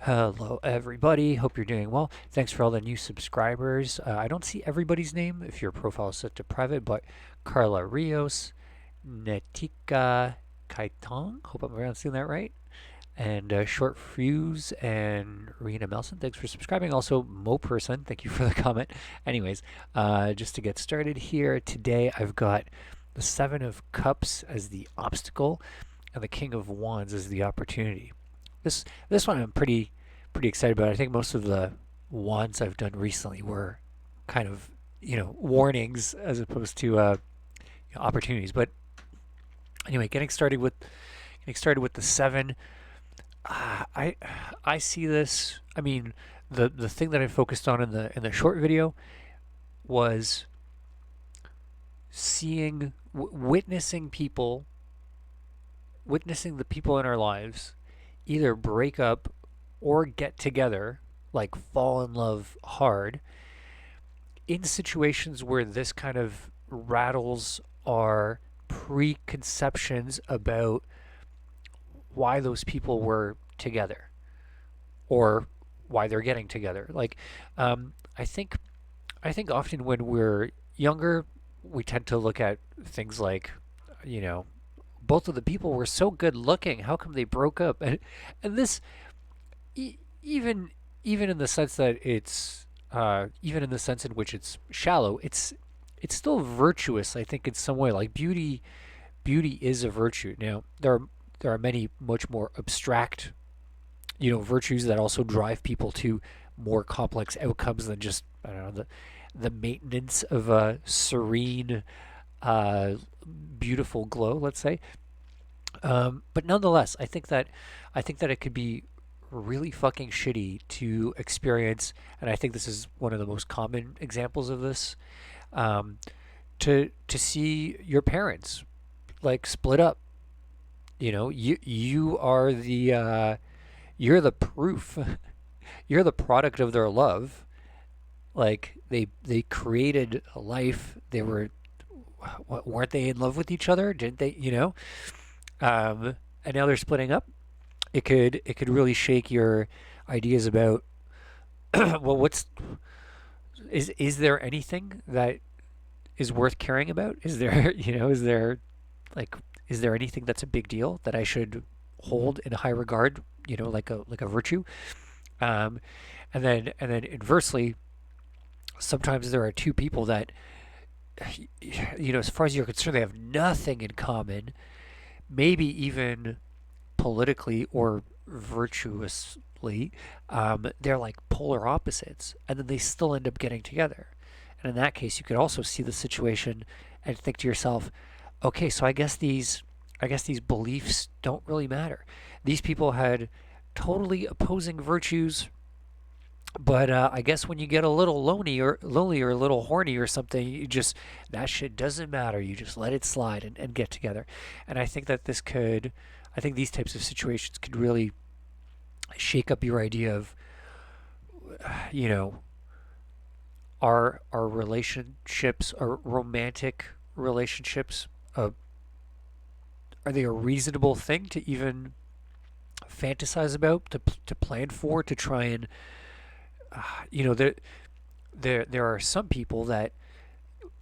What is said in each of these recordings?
Hello, everybody. Hope you're doing well. Thanks for all the new subscribers. I don't see everybody's name if your profile is set to private, but Carla Rios, Netika Kaitan, hope I'm pronouncing that right, and Short Fuse and Rena Melson. Thanks for subscribing. Also, Mo Person, thank you for the comment. Anyways, just to get started here, today I've got the Seven of Cups as the obstacle and the King of Wands as the opportunity. This one I'm pretty excited about. I think most of the wands I've done recently were kind of warnings as opposed to opportunities. But anyway, getting started with the seven. I see this. I mean, the thing that I focused on in the short video was seeing witnessing people, witnessing the people in our lives either break up or get together, like fall in love hard, in situations where this kind of rattles our preconceptions about why those people were together or why they're getting together. Like, I think often when we're younger, we tend to look at things like, you know, both of the people were so good looking. How come they broke up? And this even even in the sense that it's even in the sense in which it's shallow, it's still virtuous. I think in some way, like beauty is a virtue. Now there are many much more abstract virtues that also drive people to more complex outcomes than just I don't know the maintenance of a serene, uh, beautiful glow. Let's say, but nonetheless, I think that it could be really fucking shitty to experience, and I think this is one of the most common examples of this. Um, to see your parents like split up. You are you're the proof. You're the product of their love. Like they created a life. They were weren't they in love with each other? Didn't they? And now they're splitting up. It could really shake your ideas about well, is there anything that is worth caring about? Is there like is there anything that's a big deal that I should hold in high regard? Like a virtue. Um, and then inversely, sometimes there are two people that as far as you're concerned, they have nothing in common. Maybe even politically or virtuously, they're like polar opposites, and then they still end up getting together. And in that case, you could also see the situation and think to yourself, okay, so I guess these beliefs don't really matter. These people had totally opposing virtues, but I guess when you get a little lonely or a little horny or something, you just that shit doesn't matter. You just let it slide and get together. And I think these types of situations could really shake up your idea of, you know, our relationships, our romantic relationships. Are they a reasonable thing to even fantasize about, to plan for, to try and, there are some people that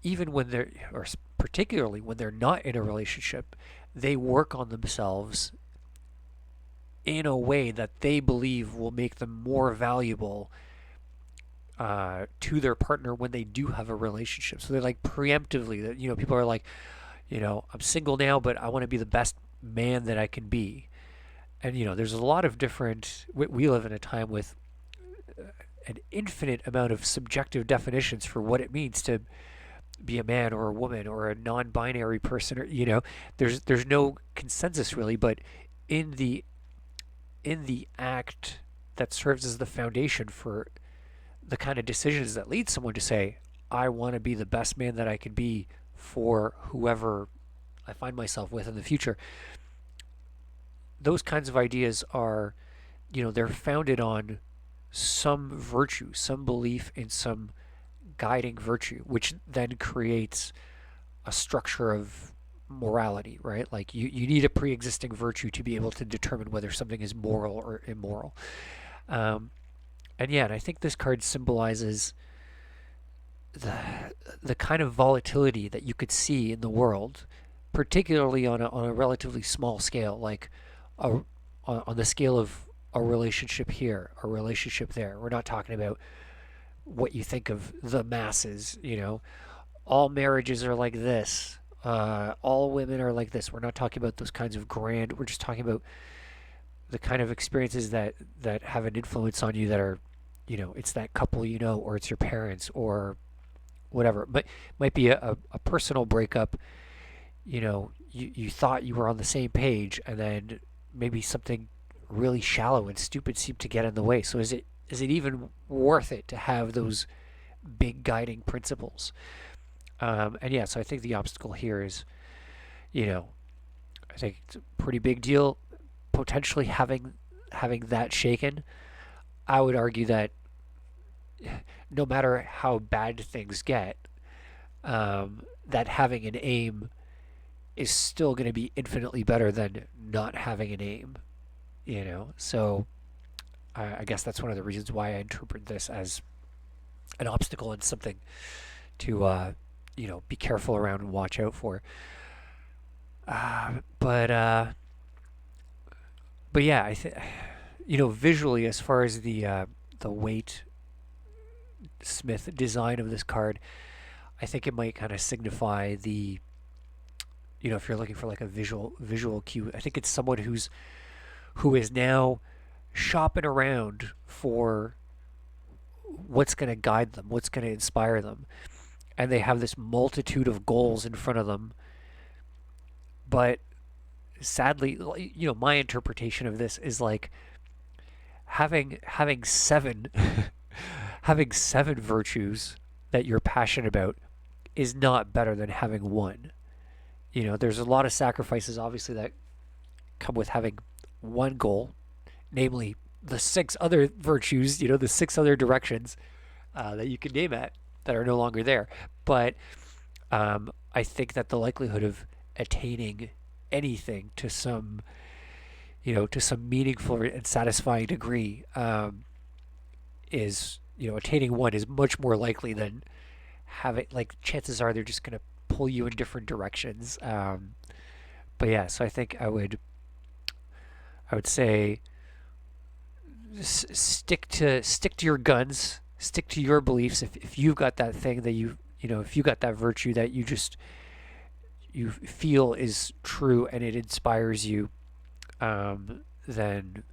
even when they're, or particularly when they're not in a relationship, they work on themselves in a way that they believe will make them more valuable to their partner when they do have a relationship. So they're like preemptively that people are like, I'm single now, but I want to be the best man that I can be. And there's a lot of different. We live in a time with an infinite amount of subjective definitions for what it means to be a man or a woman or a non-binary person, or there's no consensus really. But in the act that serves as the foundation for the kind of decisions that lead someone to say, I want to be the best man that I can be for whoever I find myself with in the future. Those kinds of ideas are, they're founded on some virtue, some belief in some guiding virtue, which then creates a structure of morality, right? Like you need a pre existing virtue to be able to determine whether something is moral or immoral. Um, and yeah, and I think this card symbolizes the the kind of volatility that you could see in the world, particularly on a relatively small scale, like a, on the scale of a relationship here, a relationship there. We're not talking about what you think of the masses, all marriages are like this. All women are like this. We're not talking about those kinds of grand. We're just talking about the kind of experiences that have an influence on you that are, it's that couple, or it's your parents or whatever. But might be a personal breakup. You thought you were on the same page, and then maybe something really shallow and stupid seemed to get in the way. So is it even worth it to have those big guiding principles? And yeah, so I think the obstacle here is, you know, I think it's a pretty big deal. Potentially having that shaken, I would argue that no matter how bad things get, that having an aim is still going to be infinitely better than not having an aim. So I guess that's one of the reasons why I interpret this as an obstacle and something to be careful around and watch out for. But but yeah, I think visually, as far as the Waite Smith design of this card, I think it might kind of signify the if you're looking for like a visual cue, I think it's someone who is now shopping around for what's going to guide them, what's going to inspire them, and they have this multitude of goals in front of them. But sadly, my interpretation of this is like having seven having seven virtues that you're passionate about is not better than having one. There's a lot of sacrifices obviously that come with having one goal, namely the six other virtues, the six other directions that you can name at that are no longer there. But I think that the likelihood of attaining anything to some meaningful and satisfying degree is, attaining one is much more likely than having, like, chances are they're just going to pull you in different directions. But yeah, so I think I would say stick to your guns, stick to your beliefs. If you've got that thing that if you got that virtue that you feel is true and it inspires you, then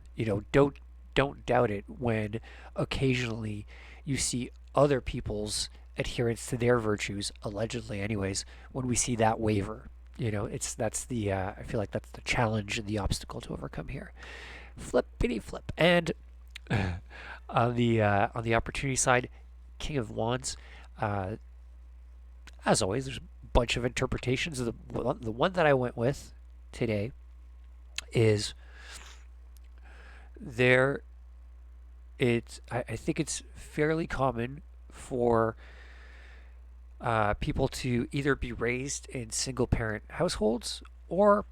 don't doubt it when occasionally you see other people's adherence to their virtues, allegedly anyways, when we see that waver. That's the I feel like that's the challenge and the obstacle to overcome here. Flippity flip. And on the opportunity side, King of Wands. As always, there's a bunch of interpretations. The one that I went with today is there. I think it's fairly common for people to either be raised in single parent households, or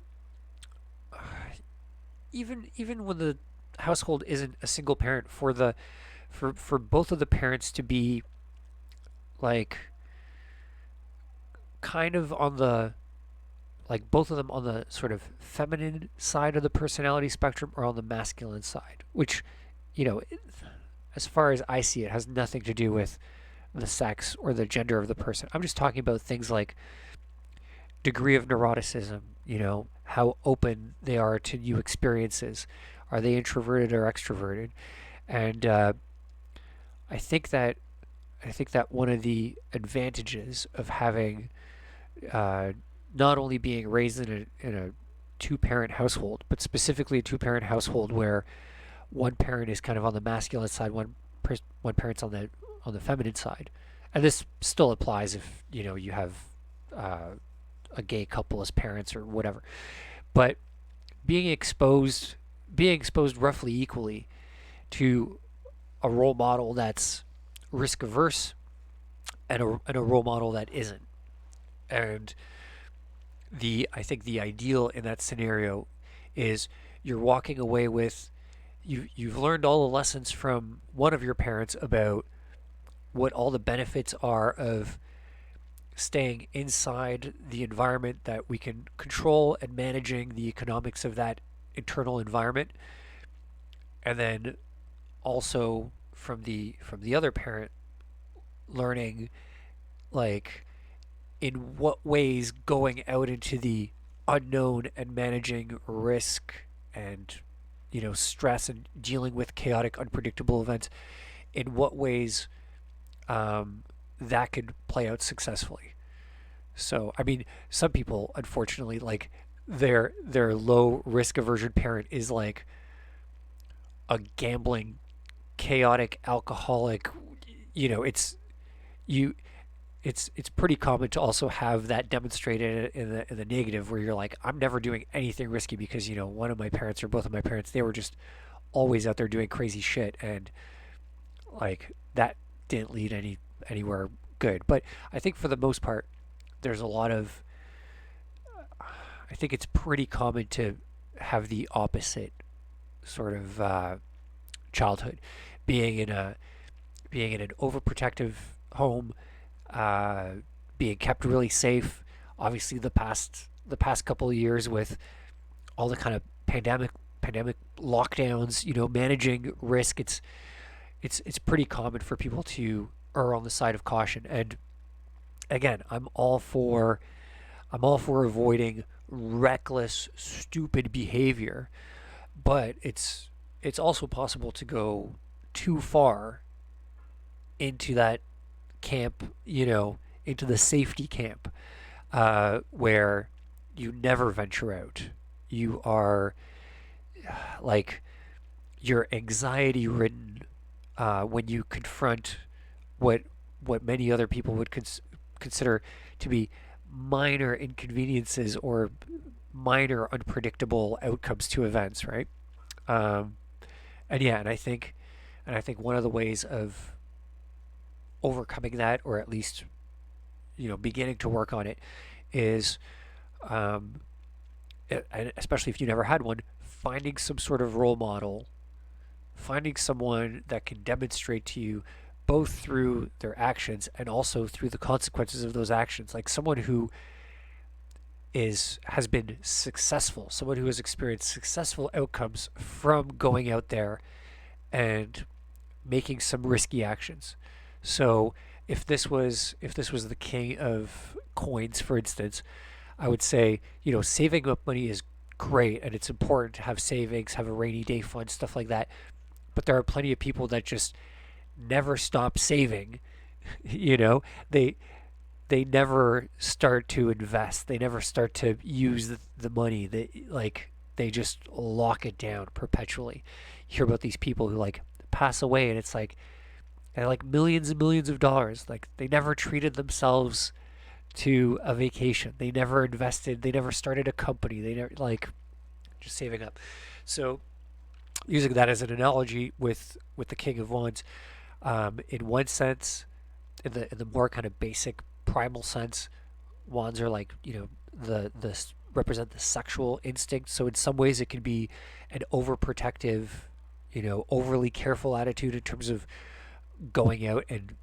even when the household isn't a single parent, for both of the parents to be like kind of on the, like, both of them on the sort of feminine side of the personality spectrum or on the masculine side, which as far as I see it, has nothing to do with the sex or the gender of the person. I'm just talking about things like degree of neuroticism, how open they are to new experiences. Are they introverted or extroverted? And I think that one of the advantages of having not only being raised in a two-parent household, but specifically a two-parent household where one parent is kind of on the masculine side, one parent's on the feminine side, and this still applies if you have a gay couple as parents or whatever. But being exposed roughly equally to a role model that's risk averse and a role model that isn't. And I think the ideal in that scenario is you're walking away with you've learned all the lessons from one of your parents about what all the benefits are of staying inside the environment that we can control and managing the economics of that internal environment, and then also from the other parent learning like in what ways going out into the unknown and managing risk and stress and dealing with chaotic unpredictable events, in what ways that could play out successfully. So I mean, some people unfortunately like their low risk aversion parent is like a gambling chaotic alcoholic. It's you it's pretty common to also have that demonstrated in the negative, where you're like, I'm never doing anything risky because one of my parents or both of my parents, they were just always out there doing crazy shit, and like that didn't lead anywhere good. But I think for the most part, there's a lot of I think it's pretty common to have the opposite sort of childhood, being in a being in an overprotective home, uh, being kept really safe. Obviously, the past couple of years with all the kind of pandemic lockdowns, managing risk, it's pretty common for people to err on the side of caution. And again, I'm all for avoiding reckless, stupid behavior, but it's also possible to go too far into that camp, into the safety camp, where you never venture out. You are like you're anxiety ridden when you confront what what many other people would consider to be minor inconveniences or minor unpredictable outcomes to events, right? Um, and yeah, and I think one of the ways of overcoming that, or at least beginning to work on it, is um, and especially if you never had one, finding some sort of role model, finding someone that can demonstrate to you both through their actions and also through the consequences of those actions, like someone who has been successful, someone who has experienced successful outcomes from going out there and making some risky actions. So if this was the king of coins, for instance, I would say, saving up money is great and it's important to have savings, have a rainy day fund, stuff like that. But there are plenty of people that just never stop saving. You know, they they never start to invest. They never start to use the money. They just lock it down perpetually. You hear about these people who like pass away, and it's like they had like millions and millions of dollars. Like they never treated themselves to a vacation. They never invested. They never started a company. They never like just saving up. So using that as an analogy with the King of Wands, in one sense, in the more kind of basic primal sense, wands are like the represent the sexual instinct. So in some ways, it can be an overprotective, overly careful attitude in terms of going out and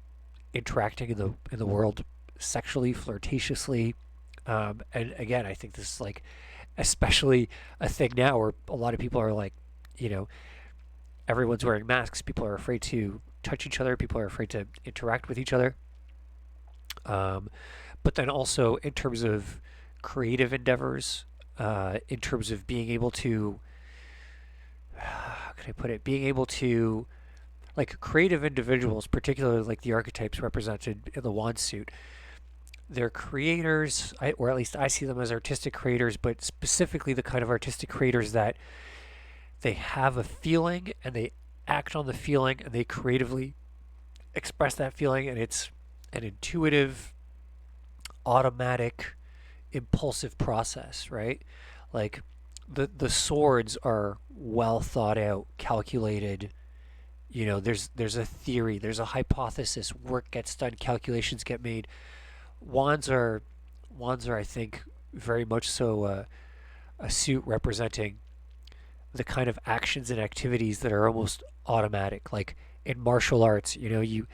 interacting in the world sexually, flirtatiously. And again, I think this is like especially a thing now where a lot of people are like, you know, everyone's wearing masks. People are afraid to touch each other. People are afraid to interact with each other. Um, but then also in terms of creative endeavors, in terms of being able to, how can I put it, being able to, like creative individuals, particularly like the archetypes represented in the wand suit, they're creators, or at least I see them as artistic creators, but specifically the kind of artistic creators that they have a feeling and they act on the feeling and they creatively express that feeling, and it's an intuitive, automatic, impulsive process, right? Like the swords are well thought out, calculated. There's a theory, there's a hypothesis, work gets done, calculations get made. Wands are wands are I think very much so a suit representing the kind of actions and activities that are almost automatic. Like in martial arts, you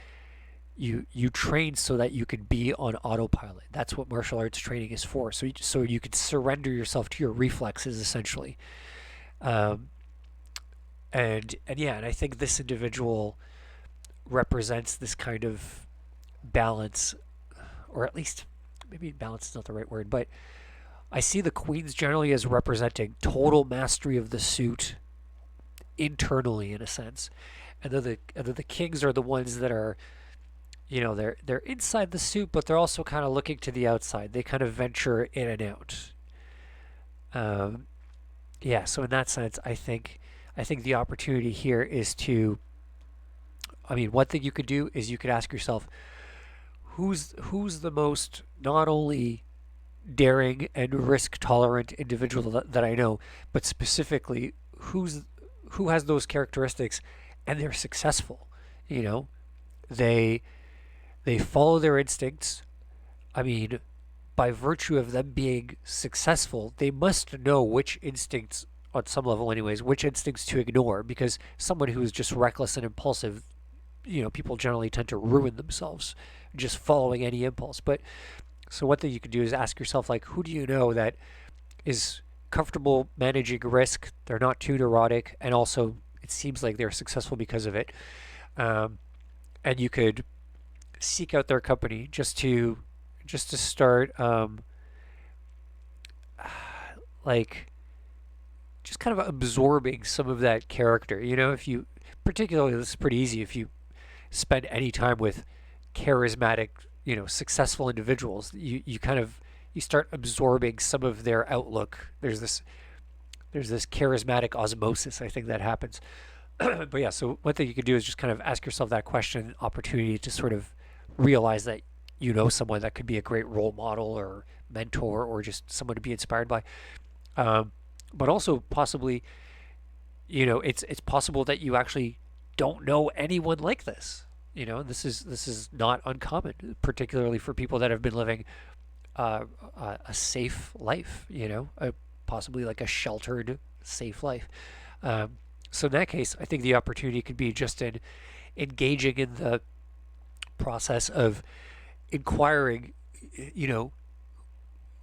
train so that you can be on autopilot. That's what martial arts training is for. So you can surrender yourself to your reflexes essentially. Um, and I think this individual represents this kind of balance, or at least maybe balance is not the right word, but I see the queens generally as representing total mastery of the suit internally, in a sense, and then the kings are the ones that are, they're inside the suit, but they're also kind of looking to the outside. They kind of venture in and out. Um, yeah, so in that sense, I think the opportunity here is to, I mean, one thing you could do is you could ask yourself, who's the most not only daring and risk tolerant individual that I know, but specifically who has those characteristics and they're successful. You know, they they follow their instincts. I mean, by virtue of them being successful, they must know which instincts, on some level anyways, which instincts to ignore, because someone who is just reckless and impulsive, people generally tend to ruin themselves just following any impulse. But so one thing you could do is ask yourself, like, who do you know that is comfortable managing risk? They're not too neurotic, and also it seems like they're successful because of it. Um, and you could seek out their company just to start, like, just kind of absorbing some of that character. If you, particularly, this is pretty easy if you spend any time with charismatic, successful individuals. You kind of, you start absorbing some of their outlook. There's this charismatic osmosis, I think, that happens. But yeah, so one thing you could do is just kind of ask yourself that question, opportunity to sort of realize that someone that could be a great role model or mentor, or just someone to be inspired by. Um, but also possibly, it's possible that you actually don't know anyone like this. This is not uncommon, particularly for people that have been living a safe life. Possibly like a sheltered, safe life. Um, so in that case, I think the opportunity could be just in engaging in the process of inquiring, you know,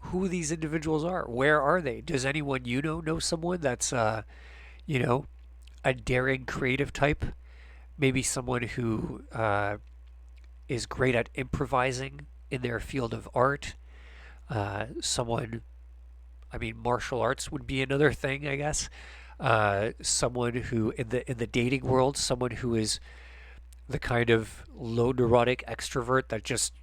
who these individuals are. Where are they? Does anyone know someone that's you know, a daring creative type? Maybe someone who is great at improvising in their field of art. Someone, I mean, martial arts would be another thing, I guess. Someone who, in the dating world, someone who is the kind of low neurotic extrovert that just,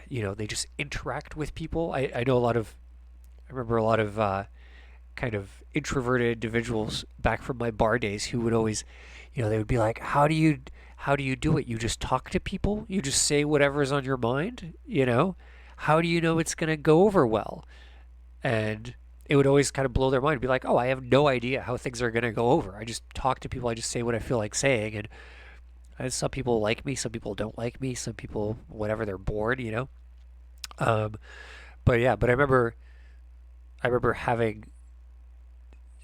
they just interact with people. I know I remember a lot of kind of introverted individuals back from my bar days who would always, they would be like, how do you do it? You just talk to people? You just say whatever's on your mind? How do you know it's going to go over well? And it would always kind of blow their mind, be like, oh, I have no idea how things are going to go over. I just talk to people. I just say what I feel like saying. And some people like me, some people don't like me, some people, whatever, they're bored. Um, but yeah, but I remember having,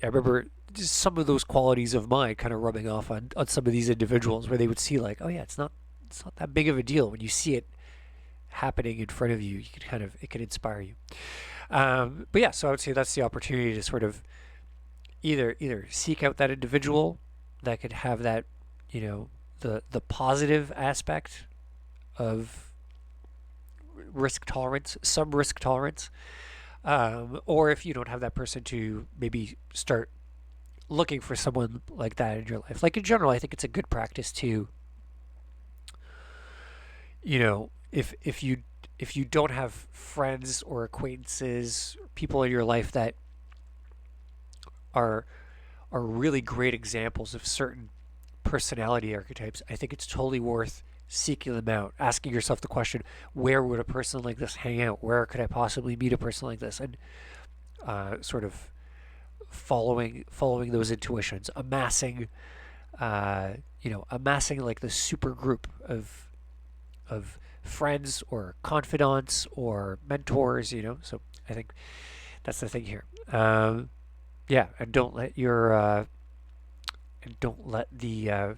I remember just some of those qualities of mine kind of rubbing off on some of these individuals, where they would see like, oh yeah, it's not that big of a deal when you see it happening in front of you. You could kind of, it could inspire you. But yeah, so I would say that's the opportunity to sort of either seek out that individual that could have that, the positive aspect of risk tolerance, some risk tolerance, or if you don't have that person, to maybe start looking for someone like that in your life. Like in general, I think it's a good practice to, if you don't have friends or acquaintances, or people in your life that are really great examples of certain personality archetypes, I think it's totally worth seeking them out, asking yourself the question, where would a person like this hang out? Where could I possibly meet a person like this? And sort of following those intuitions, amassing like the super group of friends or confidants or mentors. So I think that's the thing here. Yeah, and don't let the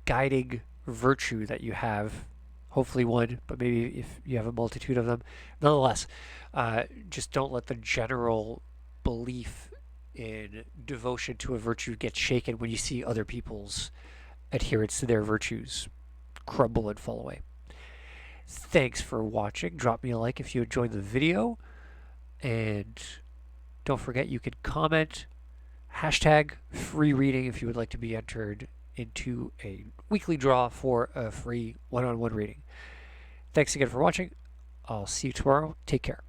guiding virtue that you have, hopefully one, but maybe if you have a multitude of them, nonetheless, just don't let the general belief in devotion to a virtue get shaken when you see other people's adherence to their virtues crumble and fall away. Thanks for watching. Drop me a like if you enjoyed the video, and don't forget you can comment hashtag free reading if you would like to be entered into a weekly draw for a free one-on-one reading. Thanks again for watching. I'll see you tomorrow. Take care.